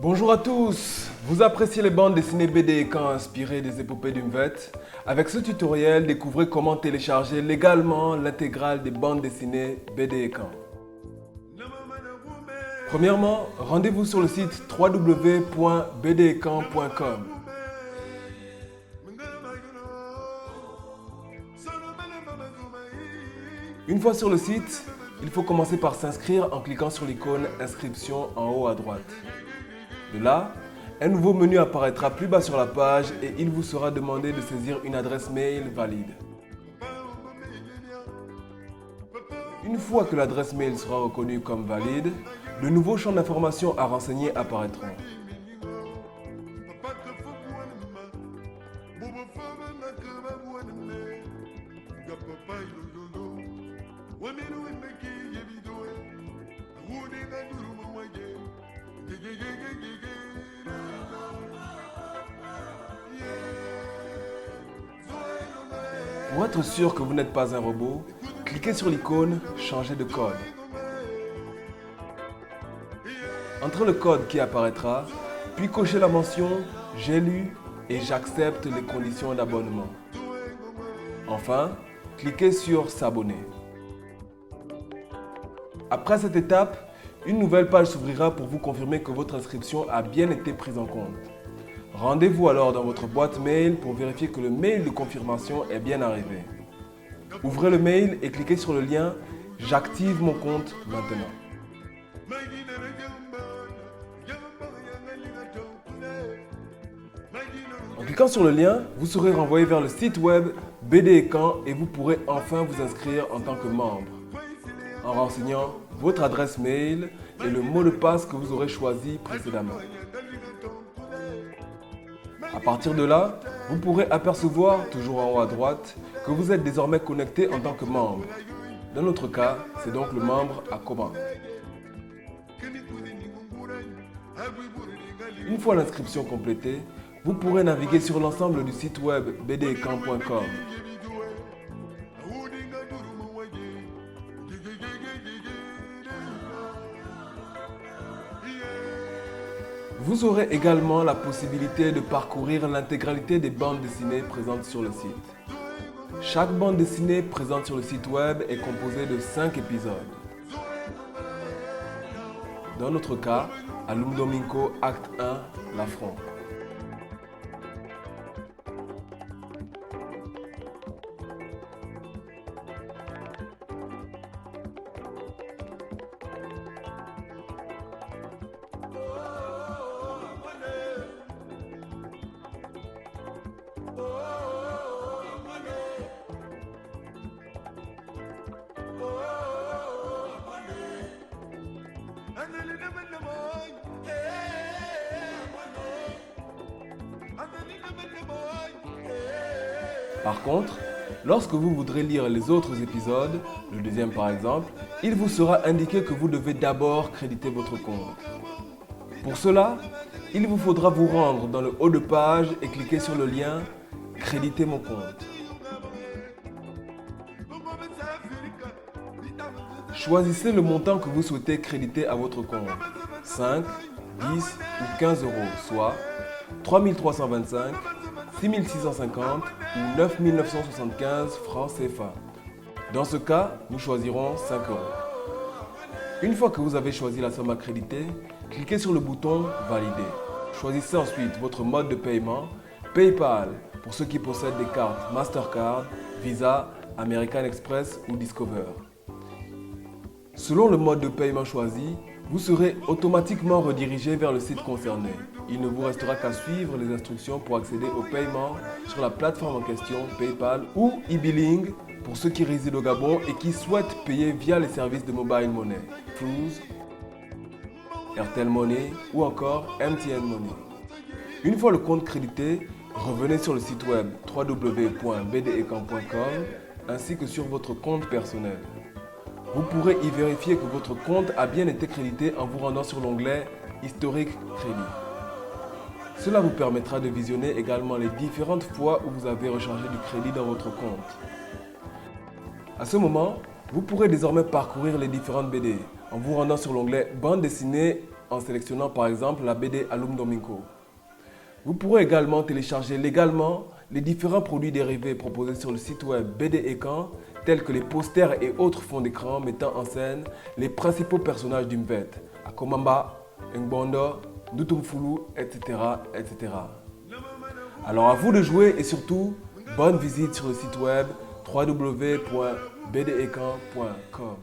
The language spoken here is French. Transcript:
Bonjour à tous, vous appréciez les bandes dessinées BD et Camp inspirées des épopées d'Umvet? Avec ce tutoriel, découvrez comment télécharger légalement l'intégrale des bandes dessinées BD et Camp. Premièrement, rendez-vous sur le site www.bdecamp.com. Une fois sur le site, il faut commencer par s'inscrire en cliquant sur l'icône inscription en haut à droite. De là, un nouveau menu apparaîtra plus bas sur la page et il vous sera demandé de saisir une adresse mail valide. Une fois que l'adresse mail sera reconnue comme valide, de nouveaux champs d'information à renseigner apparaîtront. Pour être sûr que vous n'êtes pas un robot, cliquez sur l'icône « Changer de code ». Entrez le code qui apparaîtra, puis cochez la mention « J'ai lu et j'accepte les conditions d'abonnement ». Enfin, cliquez sur « S'abonner ». Après cette étape, une nouvelle page s'ouvrira pour vous confirmer que votre inscription a bien été prise en compte. Rendez-vous alors dans votre boîte mail pour vérifier que le mail de confirmation est bien arrivé. Ouvrez le mail et cliquez sur le lien « J'active mon compte maintenant ». En cliquant sur le lien, vous serez renvoyé vers le site web BD et Camp et vous pourrez enfin vous inscrire en tant que membre, en renseignant votre adresse mail et le mot de passe que vous aurez choisi précédemment. À partir de là, vous pourrez apercevoir, toujours en haut à droite, que vous êtes désormais connecté en tant que membre. Dans notre cas, c'est donc le membre à commun. Une fois l'inscription complétée, vous pourrez naviguer sur l'ensemble du site web bdecamp.com. Vous aurez également la possibilité de parcourir l'intégralité des bandes dessinées présentes sur le site. Chaque bande dessinée présente sur le site web est composée de 5 épisodes. Dans notre cas, Alum Domingo, acte 1, l'affront. Par contre, lorsque vous voudrez lire les autres épisodes, le deuxième par exemple, il vous sera indiqué que vous devez d'abord créditer votre compte. Pour cela, il vous faudra vous rendre dans le haut de page et cliquer sur le lien « Créditer mon compte ». Choisissez le montant que vous souhaitez créditer à votre compte, 5, 10 ou 15 euros, soit 3 325, 6 650 ou 9 975 francs CFA. Dans ce cas, nous choisirons 5 euros. Une fois que vous avez choisi la somme à créditer, cliquez sur le bouton « Valider ». Choisissez ensuite votre mode de paiement, PayPal pour ceux qui possèdent des cartes Mastercard, Visa, American Express ou Discover. Selon le mode de paiement choisi, vous serez automatiquement redirigé vers le site concerné. Il ne vous restera qu'à suivre les instructions pour accéder au paiement sur la plateforme en question, PayPal ou e-billing pour ceux qui résident au Gabon et qui souhaitent payer via les services de mobile money, Cruise, Airtel Money ou encore MTN Money. Une fois le compte crédité, revenez sur le site web www.bdecamp.com ainsi que sur votre compte personnel. Vous pourrez y vérifier que votre compte a bien été crédité en vous rendant sur l'onglet « Historique crédit ». Cela vous permettra de visionner également les différentes fois où vous avez rechargé du crédit dans votre compte. À ce moment, vous pourrez désormais parcourir les différentes BD en vous rendant sur l'onglet « Bande dessinée en sélectionnant par exemple la BD Alum Domingo. Vous pourrez également télécharger légalement les différents produits dérivés proposés sur le site web BD Ekan, tels que les posters et autres fonds d'écran mettant en scène les principaux personnages d'Umvet, Akomamba, Ngbondo, Ndutumfulu, etc., etc. Alors à vous de jouer et surtout, bonne visite sur le site web www.bdekan.com.